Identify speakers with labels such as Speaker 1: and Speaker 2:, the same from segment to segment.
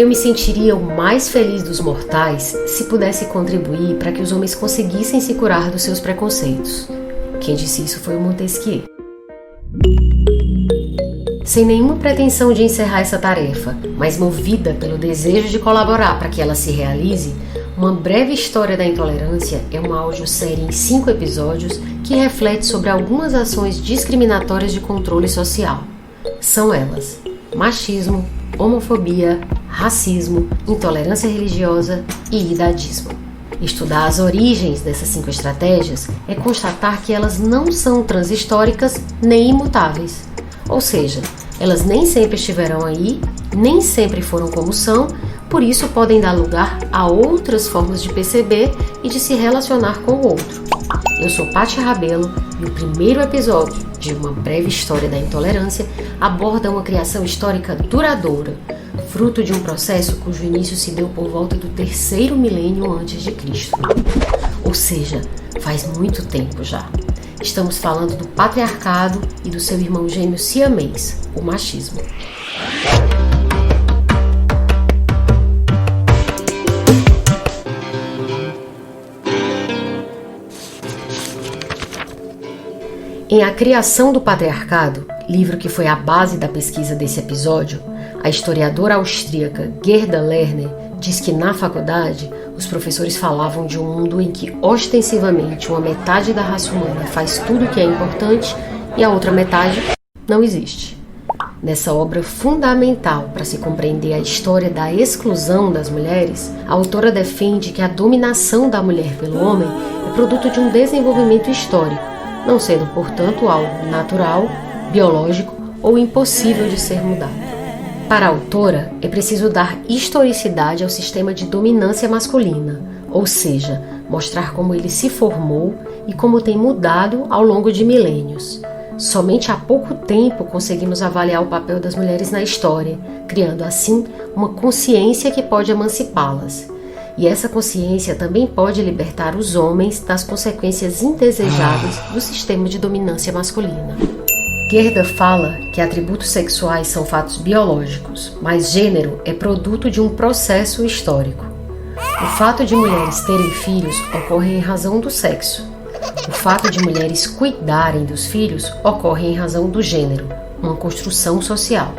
Speaker 1: Eu me sentiria o mais feliz dos mortais se pudesse contribuir para que os homens conseguissem se curar dos seus preconceitos. Quem disse isso foi o Montesquieu. Sem nenhuma pretensão de encerrar essa tarefa, mas movida pelo desejo de colaborar para que ela se realize, Uma Breve História da Intolerância é uma audiosérie em 5 episódios que reflete sobre algumas ações discriminatórias de controle social. São elas: machismo, homofobia, racismo, intolerância religiosa e idadismo. Estudar as origens dessas 5 estratégias é constatar que elas não são transhistóricas nem imutáveis. Ou seja, elas nem sempre estiverão aí, nem sempre foram como são, por isso podem dar lugar a outras formas de perceber e de se relacionar com o outro. Eu sou Paty Rabelo e o primeiro episódio de Uma Breve História da Intolerância aborda uma criação histórica duradoura, fruto de um processo cujo início se deu por volta do 3º milênio antes de Cristo. Ou seja, faz muito tempo já. Estamos falando do patriarcado e do seu irmão gêmeo siamês, o machismo. Em A Criação do Patriarcado, livro que foi a base da pesquisa desse episódio, a historiadora austríaca Gerda Lerner diz que na faculdade os professores falavam de um mundo em que ostensivamente uma metade da raça humana faz tudo o que é importante e a outra metade não existe. Nessa obra fundamental para se compreender a história da exclusão das mulheres, a autora defende que a dominação da mulher pelo homem é produto de um desenvolvimento histórico, não sendo, portanto, algo natural, biológico ou impossível de ser mudado. Para a autora, é preciso dar historicidade ao sistema de dominância masculina, ou seja, mostrar como ele se formou e como tem mudado ao longo de milênios. Somente há pouco tempo conseguimos avaliar o papel das mulheres na história, criando assim uma consciência que pode emancipá-las. E essa consciência também pode libertar os homens das consequências indesejáveis do sistema de dominância masculina. Gerda fala que atributos sexuais são fatos biológicos, mas gênero é produto de um processo histórico. O fato de mulheres terem filhos ocorre em razão do sexo. O fato de mulheres cuidarem dos filhos ocorre em razão do gênero, uma construção social.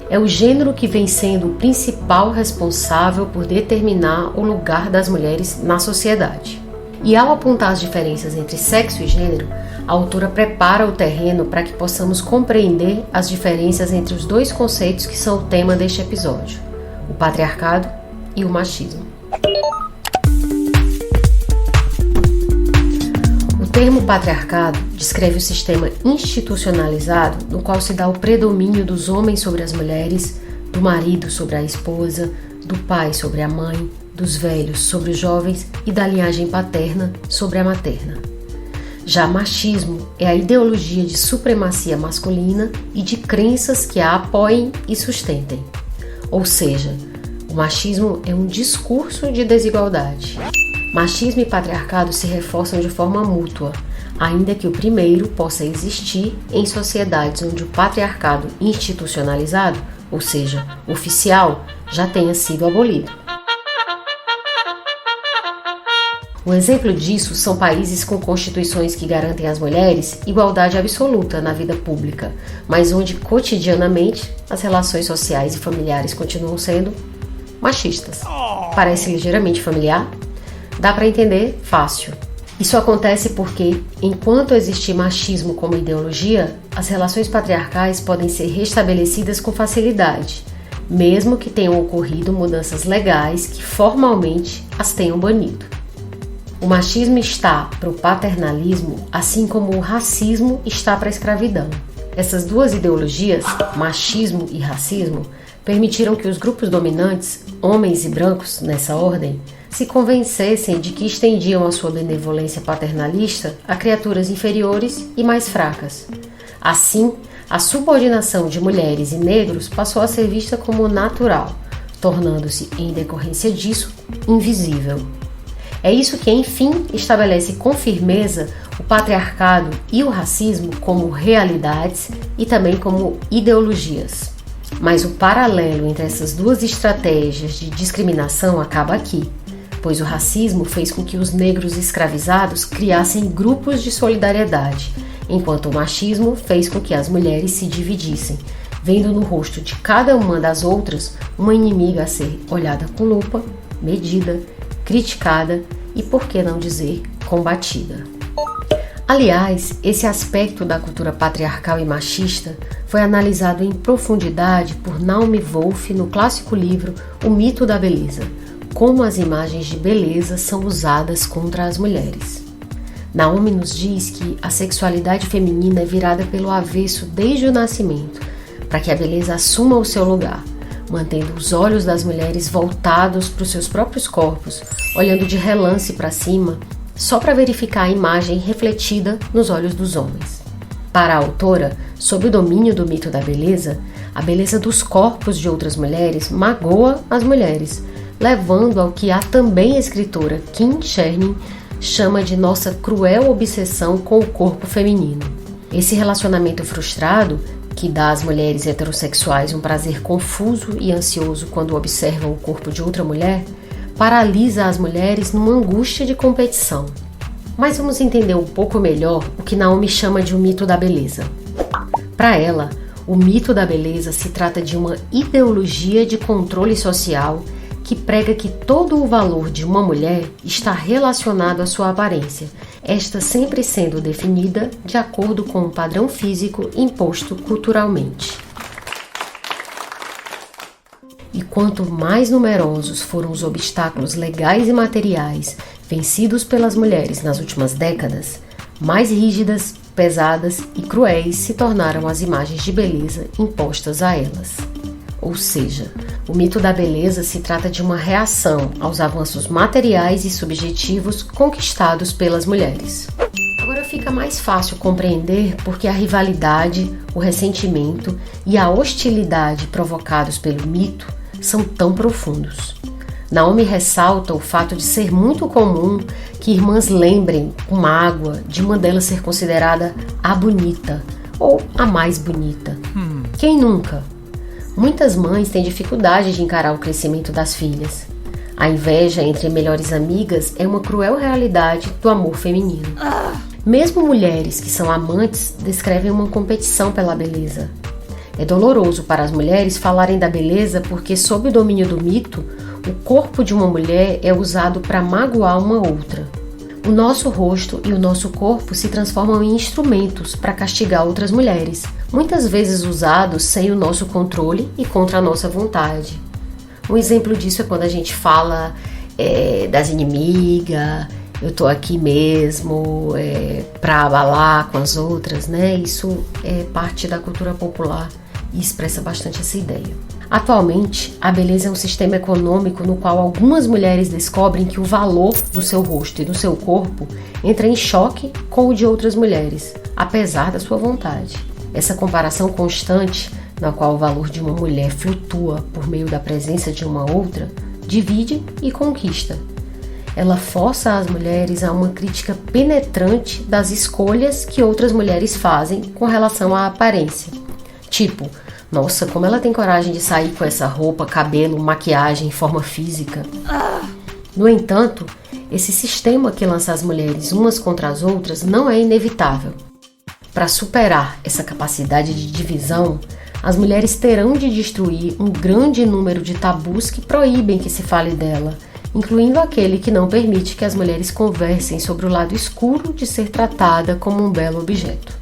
Speaker 1: É o gênero que vem sendo o principal responsável por determinar o lugar das mulheres na sociedade. E ao apontar as diferenças entre sexo e gênero, a autora prepara o terreno para que possamos compreender as diferenças entre os 2 conceitos que são o tema deste episódio: o patriarcado e o machismo. O termo patriarcado descreve o sistema institucionalizado no qual se dá o predomínio dos homens sobre as mulheres, do marido sobre a esposa, do pai sobre a mãe, dos velhos sobre os jovens e da linhagem paterna sobre a materna. Já machismo é a ideologia de supremacia masculina e de crenças que a apoiem e sustentem. Ou seja, o machismo é um discurso de desigualdade. Machismo e patriarcado se reforçam de forma mútua, ainda que o primeiro possa existir em sociedades onde o patriarcado institucionalizado, ou seja, oficial, já tenha sido abolido. Um exemplo disso são países com constituições que garantem às mulheres igualdade absoluta na vida pública, mas onde cotidianamente as relações sociais e familiares continuam sendo machistas. Parece ligeiramente familiar? Dá para entender fácil. Isso acontece porque, enquanto existir machismo como ideologia, as relações patriarcais podem ser restabelecidas com facilidade, mesmo que tenham ocorrido mudanças legais que formalmente as tenham banido. O machismo está para o paternalismo, assim como o racismo está para a escravidão. Essas 2 ideologias, machismo e racismo, permitiram que os grupos dominantes, homens e brancos nessa ordem, se convencessem de que estendiam a sua benevolência paternalista a criaturas inferiores e mais fracas. Assim, a subordinação de mulheres e negros passou a ser vista como natural, tornando-se, em decorrência disso, invisível. É isso que, enfim, estabelece com firmeza o patriarcado e o racismo como realidades e também como ideologias. Mas o paralelo entre essas duas estratégias de discriminação acaba aqui, pois o racismo fez com que os negros escravizados criassem grupos de solidariedade, enquanto o machismo fez com que as mulheres se dividissem, vendo no rosto de cada uma das outras uma inimiga a ser olhada com lupa, medida, criticada e, por que não dizer, combatida. Aliás, esse aspecto da cultura patriarcal e machista foi analisado em profundidade por Naomi Wolf no clássico livro O Mito da Beleza, como as imagens de beleza são usadas contra as mulheres. Naomi nos diz que a sexualidade feminina é virada pelo avesso desde o nascimento, para que a beleza assuma o seu lugar, mantendo os olhos das mulheres voltados para os seus próprios corpos, olhando de relance para cima, só para verificar a imagem refletida nos olhos dos homens. Para a autora, sob o domínio do mito da beleza, a beleza dos corpos de outras mulheres magoa as mulheres, levando ao que a também escritora Kim Chernin chama de nossa cruel obsessão com o corpo feminino. Esse relacionamento frustrado, que dá às mulheres heterossexuais um prazer confuso e ansioso quando observam o corpo de outra mulher, paralisa as mulheres numa angústia de competição. Mas vamos entender um pouco melhor o que Naomi chama de o mito da beleza. Para ela, o mito da beleza se trata de uma ideologia de controle social que prega que todo o valor de uma mulher está relacionado à sua aparência, esta sempre sendo definida de acordo com um padrão físico imposto culturalmente. E quanto mais numerosos foram os obstáculos legais e materiais vencidos pelas mulheres nas últimas décadas, mais rígidas, pesadas e cruéis se tornaram as imagens de beleza impostas a elas. Ou seja, o mito da beleza se trata de uma reação aos avanços materiais e subjetivos conquistados pelas mulheres. Agora fica mais fácil compreender porque a rivalidade, o ressentimento e a hostilidade provocados pelo mito são tão profundos. Naomi ressalta o fato de ser muito comum que irmãs lembrem com mágoa de uma delas ser considerada a bonita ou a mais bonita. Quem nunca? Muitas mães têm dificuldade de encarar o crescimento das filhas. A inveja entre melhores amigas é uma cruel realidade do amor feminino. Mesmo mulheres que são amantes descrevem uma competição pela beleza. É doloroso para as mulheres falarem da beleza porque, sob o domínio do mito, o corpo de uma mulher é usado para magoar uma outra. O nosso rosto e o nosso corpo se transformam em instrumentos para castigar outras mulheres, muitas vezes usados sem o nosso controle e contra a nossa vontade. Um exemplo disso é quando a gente fala das inimigas, eu tô aqui mesmo para abalar com as outras, né? Isso é parte da cultura popular e expressa bastante essa ideia. Atualmente, a beleza é um sistema econômico no qual algumas mulheres descobrem que o valor do seu rosto e do seu corpo entra em choque com o de outras mulheres, apesar da sua vontade. Essa comparação constante, na qual o valor de uma mulher flutua por meio da presença de uma outra, divide e conquista. Ela força as mulheres a uma crítica penetrante das escolhas que outras mulheres fazem com relação à aparência. Tipo, nossa, como ela tem coragem de sair com essa roupa, cabelo, maquiagem, forma física. No entanto, esse sistema que lança as mulheres umas contra as outras não é inevitável. Para superar essa capacidade de divisão, as mulheres terão de destruir um grande número de tabus que proíbem que se fale dela, incluindo aquele que não permite que as mulheres conversem sobre o lado escuro de ser tratada como um belo objeto.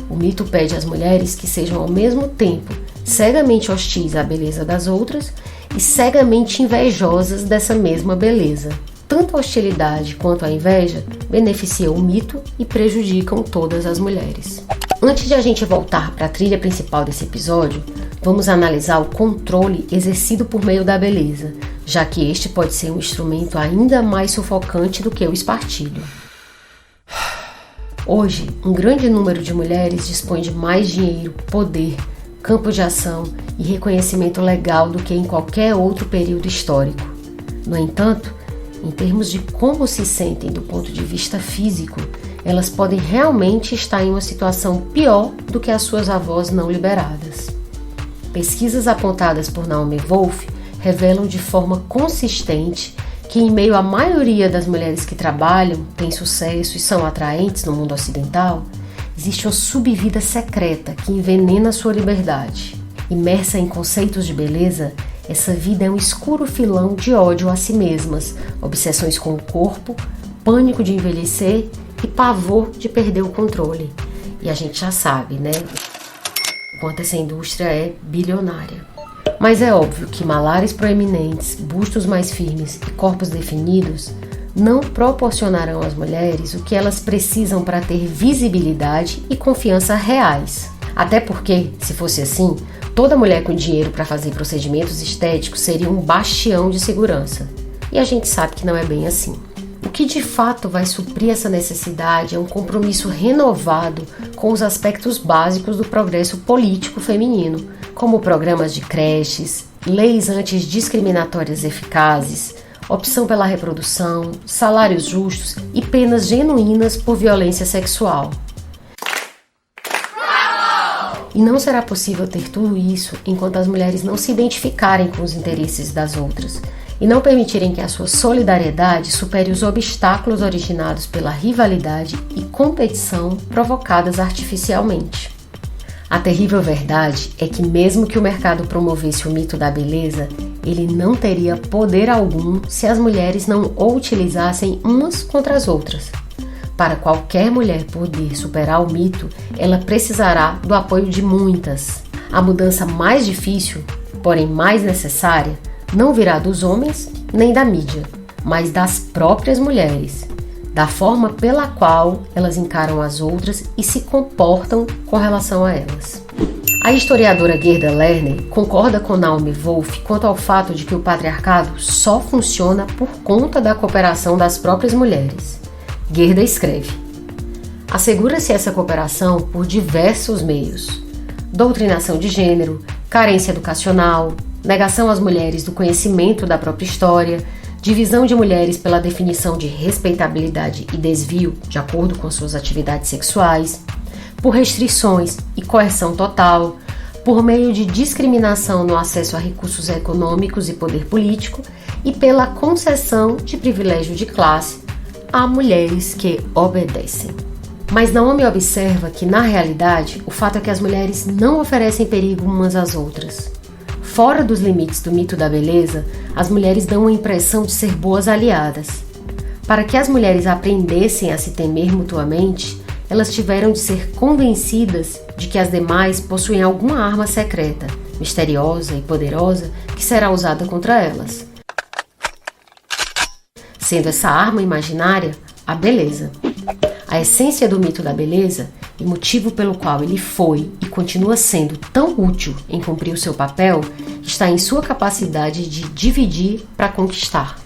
Speaker 1: O mito pede às mulheres que sejam ao mesmo tempo cegamente hostis à beleza das outras e cegamente invejosas dessa mesma beleza. Tanto a hostilidade quanto a inveja beneficiam o mito e prejudicam todas as mulheres. Antes de a gente voltar para a trilha principal desse episódio, vamos analisar o controle exercido por meio da beleza, já que este pode ser um instrumento ainda mais sufocante do que o espartilho. Hoje, um grande número de mulheres dispõe de mais dinheiro, poder, campo de ação e reconhecimento legal do que em qualquer outro período histórico. No entanto, em termos de como se sentem do ponto de vista físico, elas podem realmente estar em uma situação pior do que as suas avós não liberadas. pesquisas apontadas por Naomi Wolf revelam de forma consistente que, em meio à maioria das mulheres que trabalham, têm sucesso e são atraentes no mundo ocidental, existe uma subvida secreta que envenena sua liberdade. Imersa em conceitos de beleza, essa vida é um escuro filão de ódio a si mesmas, obsessões com o corpo, pânico de envelhecer e pavor de perder o controle. E a gente já sabe, né? O quanto essa indústria é bilionária. Mas é óbvio que malares proeminentes, bustos mais firmes e corpos definidos não proporcionarão às mulheres o que elas precisam para ter visibilidade e confiança reais. Até porque, se fosse assim, toda mulher com dinheiro para fazer procedimentos estéticos seria um bastião de segurança. E a gente sabe que não é bem assim. O que de fato vai suprir essa necessidade é um compromisso renovado com os aspectos básicos do progresso político feminino, como programas de creches, leis antidiscriminatórias eficazes, opção pela reprodução, salários justos e penas genuínas por violência sexual. E não será possível ter tudo isso enquanto as mulheres não se identificarem com os interesses das outras e não permitirem que a sua solidariedade supere os obstáculos originados pela rivalidade e competição provocadas artificialmente. A terrível verdade é que, mesmo que o mercado promovesse o mito da beleza, ele não teria poder algum se as mulheres não o utilizassem umas contra as outras. Para qualquer mulher poder superar o mito, ela precisará do apoio de muitas. A mudança mais difícil, porém mais necessária, não virá dos homens nem da mídia, mas das próprias mulheres, da forma pela qual elas encaram as outras e se comportam com relação a elas. A historiadora Gerda Lerner concorda com Naomi Wolf quanto ao fato de que o patriarcado só funciona por conta da cooperação das próprias mulheres. Gerda escreve: assegura-se essa cooperação por diversos meios: doutrinação de gênero, carência educacional, negação às mulheres do conhecimento da própria história, divisão de mulheres pela definição de respeitabilidade e desvio de acordo com suas atividades sexuais, por restrições e coerção total, por meio de discriminação no acesso a recursos econômicos e poder político e pela concessão de privilégio de classe a mulheres que obedecem. Mas Naomi observa que, na realidade, o fato é que as mulheres não oferecem perigo umas às outras. Fora dos limites do mito da beleza, as mulheres dão a impressão de ser boas aliadas. Para que as mulheres aprendessem a se temer mutuamente, elas tiveram de ser convencidas de que as demais possuem alguma arma secreta, misteriosa e poderosa, que será usada contra elas. Sendo essa arma imaginária a beleza. A essência do mito da beleza e motivo pelo qual ele foi e continua sendo tão útil em cumprir o seu papel está em sua capacidade de dividir para conquistar.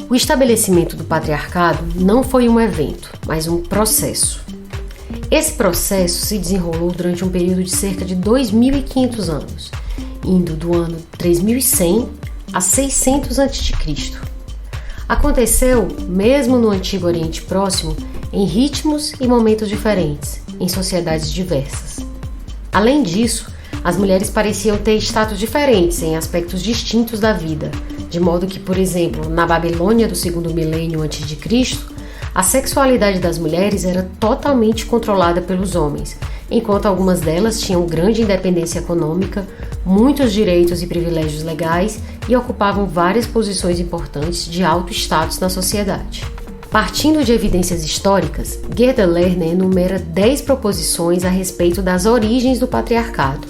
Speaker 1: O estabelecimento do patriarcado não foi um evento, mas um processo. Esse processo se desenrolou durante um período de cerca de 2.500 anos, indo do ano 3100 a 600 a.C. Aconteceu, mesmo no Antigo Oriente Próximo, em ritmos e momentos diferentes, em sociedades diversas. Além disso, as mulheres pareciam ter status diferentes em aspectos distintos da vida, de modo que, por exemplo, na Babilônia do segundo milênio a.C., a sexualidade das mulheres era totalmente controlada pelos homens, enquanto algumas delas tinham grande independência econômica, muitos direitos e privilégios legais e ocupavam várias posições importantes de alto status na sociedade. Partindo de evidências históricas, Gerda Lerner enumera 10 proposições a respeito das origens do patriarcado,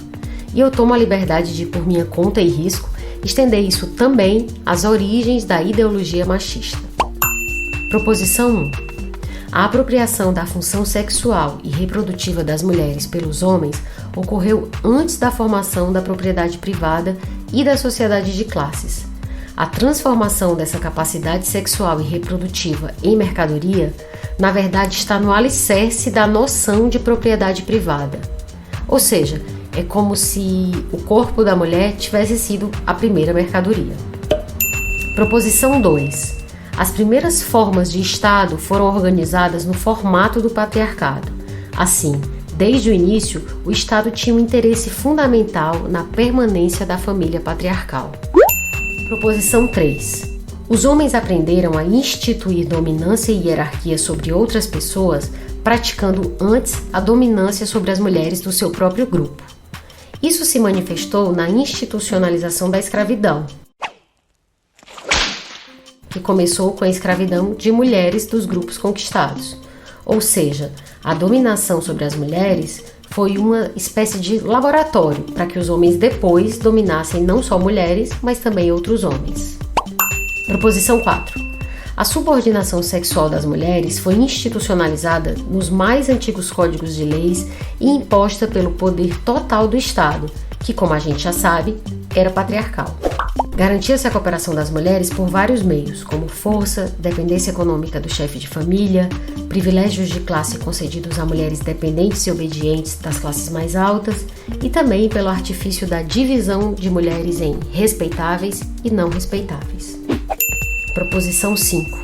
Speaker 1: e eu tomo a liberdade de, por minha conta e risco, estender isso também às origens da ideologia machista. Proposição 1. A apropriação da função sexual e reprodutiva das mulheres pelos homens ocorreu antes da formação da propriedade privada e da sociedade de classes. A transformação dessa capacidade sexual e reprodutiva em mercadoria, na verdade, está no alicerce da noção de propriedade privada. Ou seja, é como se o corpo da mulher tivesse sido a primeira mercadoria. Proposição 2. As primeiras formas de Estado foram organizadas no formato do patriarcado. Assim, desde o início, o Estado tinha um interesse fundamental na permanência da família patriarcal. Proposição 3. Os homens aprenderam a instituir dominância e hierarquia sobre outras pessoas, praticando antes a dominância sobre as mulheres do seu próprio grupo. Isso se manifestou na institucionalização da escravidão, que começou com a escravidão de mulheres dos grupos conquistados. Ou seja, a dominação sobre as mulheres foi uma espécie de laboratório para que os homens depois dominassem não só mulheres, mas também outros homens. Proposição 4. A subordinação sexual das mulheres foi institucionalizada nos mais antigos códigos de leis e imposta pelo poder total do Estado, que, como a gente já sabe, era patriarcal. Garantia-se a cooperação das mulheres por vários meios, como força, dependência econômica do chefe de família, privilégios de classe concedidos a mulheres dependentes e obedientes das classes mais altas e também pelo artifício da divisão de mulheres em respeitáveis e não respeitáveis. Proposição 5.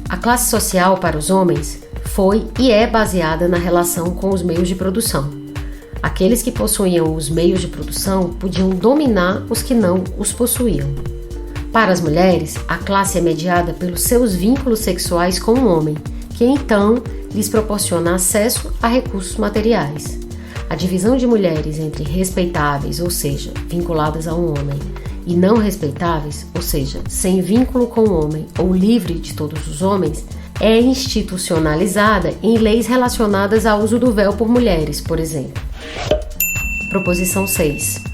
Speaker 1: A classe social para os homens foi e é baseada na relação com os meios de produção. Aqueles que possuíam os meios de produção podiam dominar os que não os possuíam. Para as mulheres, a classe é mediada pelos seus vínculos sexuais com o homem, que então lhes proporciona acesso a recursos materiais. A divisão de mulheres entre respeitáveis, ou seja, vinculadas a um homem, e não respeitáveis, ou seja, sem vínculo com o homem ou livre de todos os homens, é institucionalizada em leis relacionadas ao uso do véu por mulheres, por exemplo. Proposição 6.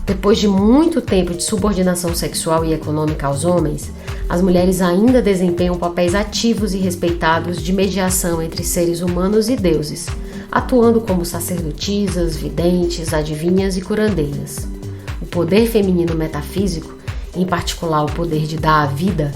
Speaker 1: Depois de muito tempo de subordinação sexual e econômica aos homens, as mulheres ainda desempenham papéis ativos e respeitados de mediação entre seres humanos e deuses, atuando como sacerdotisas, videntes, adivinhas e curandeiras. O poder feminino metafísico, em particular o poder de dar a vida,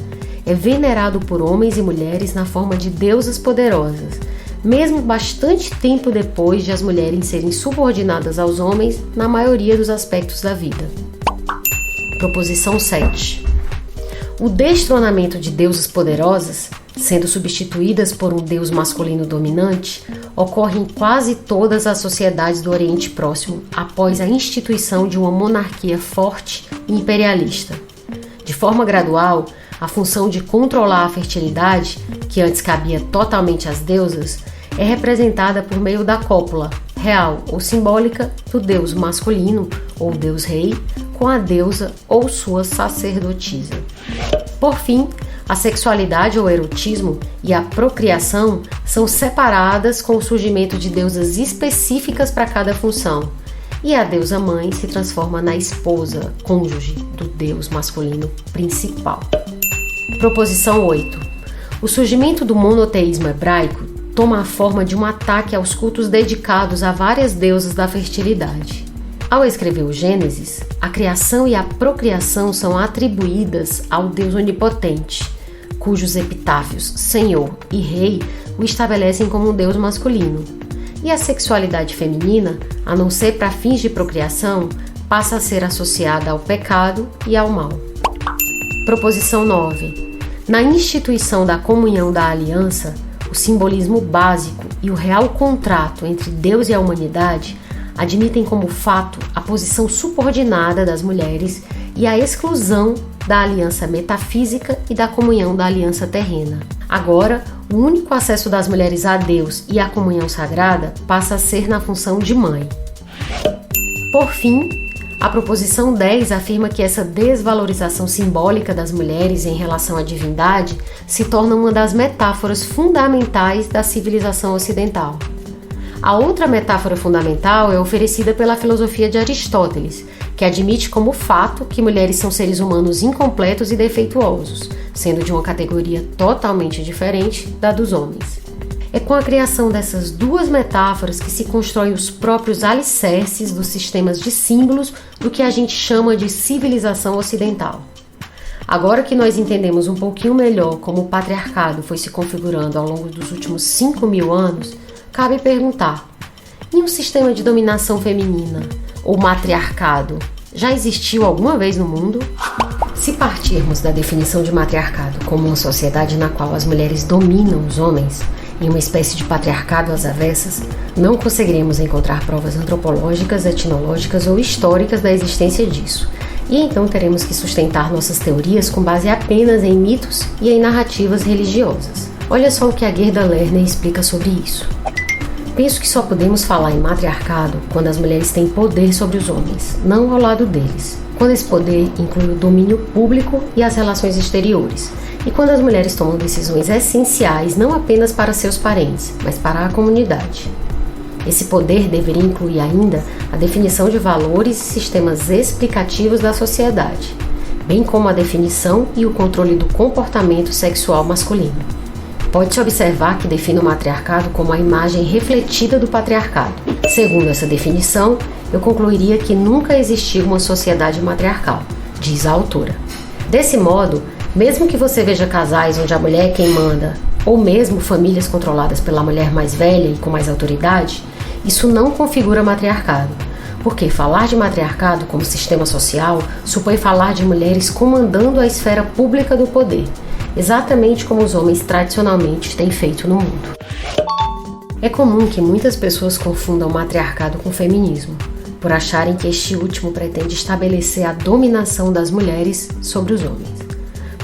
Speaker 1: é venerado por homens e mulheres na forma de deusas poderosas, mesmo bastante tempo depois de as mulheres serem subordinadas aos homens na maioria dos aspectos da vida. Proposição 7. O destronamento de deusas poderosas, sendo substituídas por um deus masculino dominante, ocorre em quase todas as sociedades do Oriente Próximo após a instituição de uma monarquia forte e imperialista. De forma gradual, a função de controlar a fertilidade, que antes cabia totalmente às deusas, é representada por meio da cópula, real ou simbólica, do deus masculino, ou deus rei, com a deusa ou sua sacerdotisa. Por fim, a sexualidade ou erotismo e a procriação são separadas com o surgimento de deusas específicas para cada função, e a deusa mãe se transforma na esposa, cônjuge do deus masculino principal. Proposição 8. O surgimento do monoteísmo hebraico toma a forma de um ataque aos cultos dedicados a várias deusas da fertilidade. Ao escrever o Gênesis, a criação e a procriação são atribuídas ao Deus onipotente, cujos epitáfios Senhor e Rei o estabelecem como um Deus masculino. E a sexualidade feminina, a não ser para fins de procriação, passa a ser associada ao pecado e ao mal. Proposição 9. Na instituição da comunhão da aliança, o simbolismo básico e o real contrato entre Deus e a humanidade admitem como fato a posição subordinada das mulheres e a exclusão da aliança metafísica e da comunhão da aliança terrena. Agora, o único acesso das mulheres a Deus e à comunhão sagrada passa a ser na função de mãe. Por fim, a proposição 10 afirma que essa desvalorização simbólica das mulheres em relação à divindade se torna uma das metáforas fundamentais da civilização ocidental. A outra metáfora fundamental é oferecida pela filosofia de Aristóteles, que admite como fato que mulheres são seres humanos incompletos e defeituosos, sendo de uma categoria totalmente diferente da dos homens. É com a criação dessas duas metáforas que se constroem os próprios alicerces dos sistemas de símbolos do que a gente chama de civilização ocidental. Agora que nós entendemos um pouquinho melhor como o patriarcado foi se configurando ao longo dos últimos 5.000 anos, cabe perguntar: e um sistema de dominação feminina, ou matriarcado, já existiu alguma vez no mundo? Se partirmos da definição de matriarcado como uma sociedade na qual as mulheres dominam os homens, Em uma espécie de patriarcado às avessas, não conseguiremos encontrar provas antropológicas, etnológicas ou históricas da existência disso, e então teremos que sustentar nossas teorias com base apenas em mitos e em narrativas religiosas. Olha só o que a Gerda Lerner explica sobre isso. Penso que só podemos falar em matriarcado quando as mulheres têm poder sobre os homens, não ao lado deles. Quando esse poder inclui o domínio público e as relações exteriores, e quando as mulheres tomam decisões essenciais não apenas para seus parentes, mas para a comunidade. Esse poder deveria incluir ainda a definição de valores e sistemas explicativos da sociedade, bem como a definição e o controle do comportamento sexual masculino. Pode-se observar que define o matriarcado como a imagem refletida do patriarcado. Segundo essa definição, eu concluiria que nunca existiu uma sociedade matriarcal, diz a autora. Desse modo, mesmo que você veja casais onde a mulher é quem manda, ou mesmo famílias controladas pela mulher mais velha e com mais autoridade, isso não configura matriarcado, porque falar de matriarcado como sistema social supõe falar de mulheres comandando a esfera pública do poder, exatamente como os homens tradicionalmente têm feito no mundo. É comum que muitas pessoas confundam matriarcado com feminismo, por acharem que este último pretende estabelecer a dominação das mulheres sobre os homens.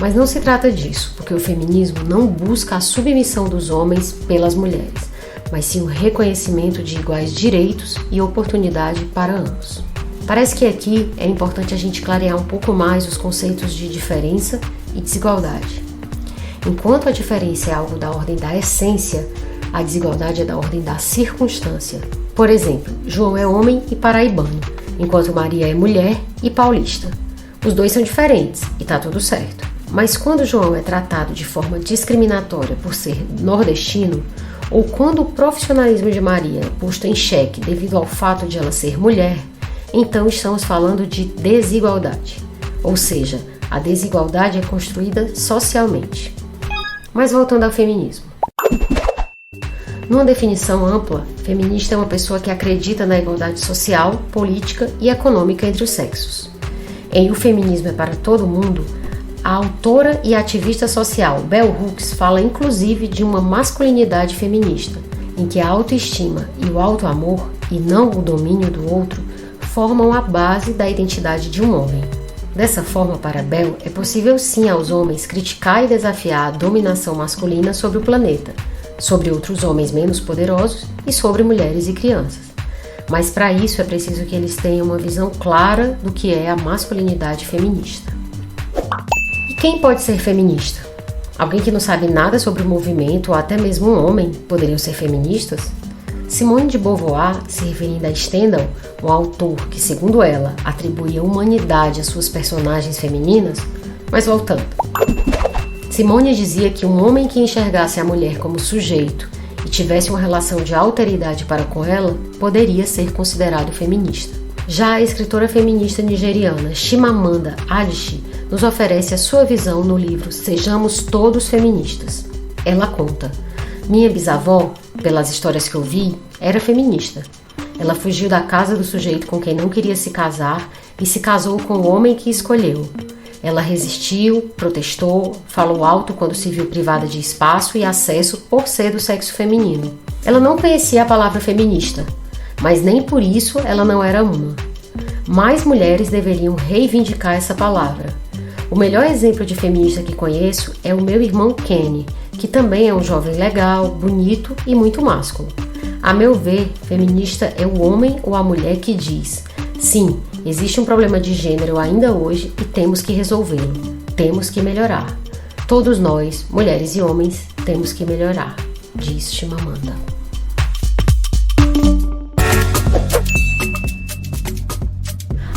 Speaker 1: Mas não se trata disso, porque o feminismo não busca a submissão dos homens pelas mulheres, mas sim o reconhecimento de iguais direitos e oportunidade para ambos. Parece que aqui é importante a gente clarear um pouco mais os conceitos de diferença e desigualdade. Enquanto a diferença é algo da ordem da essência, a desigualdade é da ordem da circunstância. Por exemplo, João é homem e paraibano, enquanto Maria é mulher e paulista. Os dois são diferentes e tá tudo certo. Mas quando João é tratado de forma discriminatória por ser nordestino, ou quando o profissionalismo de Maria é posto em xeque devido ao fato de ela ser mulher, então estamos falando de desigualdade. Ou seja, a desigualdade é construída socialmente. Mas voltando ao feminismo. Numa definição ampla, feminista é uma pessoa que acredita na igualdade social, política e econômica entre os sexos. Em O Feminismo é para Todo Mundo, a autora e ativista social Bell Hooks fala inclusive de uma masculinidade feminista, em que a autoestima e o autoamor, e não o domínio do outro, formam a base da identidade de um homem. Dessa forma, para Bell, é possível sim aos homens criticar e desafiar a dominação masculina sobre o planeta, sobre outros homens menos poderosos e sobre mulheres e crianças. Mas para isso é preciso que eles tenham uma visão clara do que é a masculinidade feminista. Quem pode ser feminista? Alguém que não sabe nada sobre o movimento ou até mesmo um homem poderiam ser feministas? Simone de Beauvoir, se referindo a Stendhal, um autor que, segundo ela, atribuía humanidade às suas personagens femininas, mas voltando. Simone dizia que um homem que enxergasse a mulher como sujeito e tivesse uma relação de alteridade para com ela, poderia ser considerado feminista. Já a escritora feminista nigeriana Chimamanda Adichie nos oferece a sua visão no livro Sejamos Todos Feministas. Ela conta: minha bisavó, pelas histórias que eu vi, era feminista. Ela fugiu da casa do sujeito com quem não queria se casar e se casou com o homem que escolheu. Ela resistiu, protestou, falou alto quando se viu privada de espaço e acesso por ser do sexo feminino. Ela não conhecia a palavra feminista, mas nem por isso ela não era uma. Mais mulheres deveriam reivindicar essa palavra. O melhor exemplo de feminista que conheço é o meu irmão Kenny, que também é um jovem legal, bonito e muito másculo. A meu ver, feminista é o homem ou a mulher que diz: sim, existe um problema de gênero ainda hoje e temos que resolvê-lo. Temos que melhorar. Todos nós, mulheres e homens, temos que melhorar, diz Chimamanda.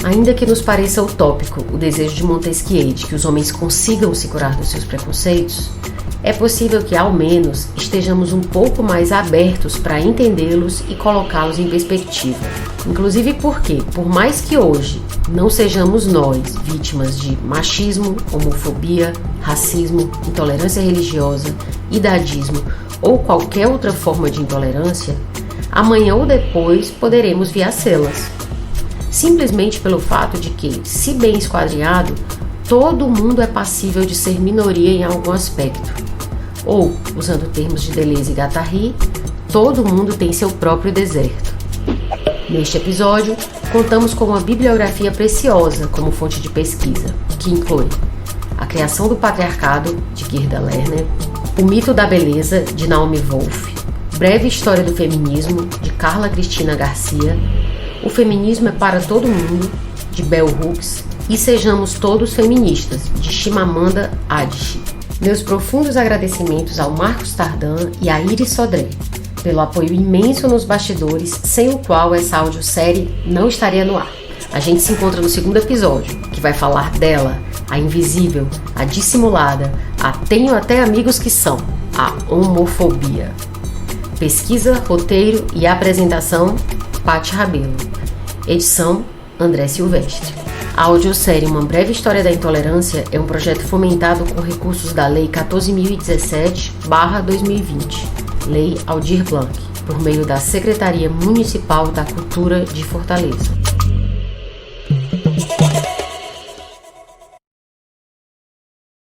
Speaker 1: Ainda que nos pareça utópico o desejo de Montesquieu de que os homens consigam se curar dos seus preconceitos, é possível que, ao menos, estejamos um pouco mais abertos para entendê-los e colocá-los em perspectiva. Inclusive porque, por mais que hoje não sejamos nós vítimas de machismo, homofobia, racismo, intolerância religiosa, idadismo ou qualquer outra forma de intolerância, amanhã ou depois poderemos vir a sê-las. Simplesmente pelo fato de que, se bem esquadrinhado, todo mundo é passível de ser minoria em algum aspecto. Ou, usando termos de Deleuze e Guattari, todo mundo tem seu próprio deserto. Neste episódio, contamos com uma bibliografia preciosa como fonte de pesquisa, que inclui A Criação do Patriarcado, de Gerda Lerner, O Mito da Beleza, de Naomi Wolf, Breve História do Feminismo, de Carla Cristina Garcia, O Feminismo é para Todo Mundo, de Bell Hooks, e Sejamos Todos Feministas, de Chimamanda Adichie. Meus profundos agradecimentos ao Marcos Tardan e à Iris Sodré, pelo apoio imenso nos bastidores, sem o qual essa audiosérie não estaria no ar. A gente se encontra no segundo episódio, que vai falar dela, a invisível, a dissimulada, a tenho até amigos que são, a homofobia. Pesquisa, roteiro e apresentação, Paty Rabelo. Edição, André Silvestre. A audiosérie Uma Breve História da Intolerância é um projeto fomentado com recursos da Lei 14.017/2020, Lei Aldir Blanc, por meio da Secretaria Municipal da Cultura de Fortaleza.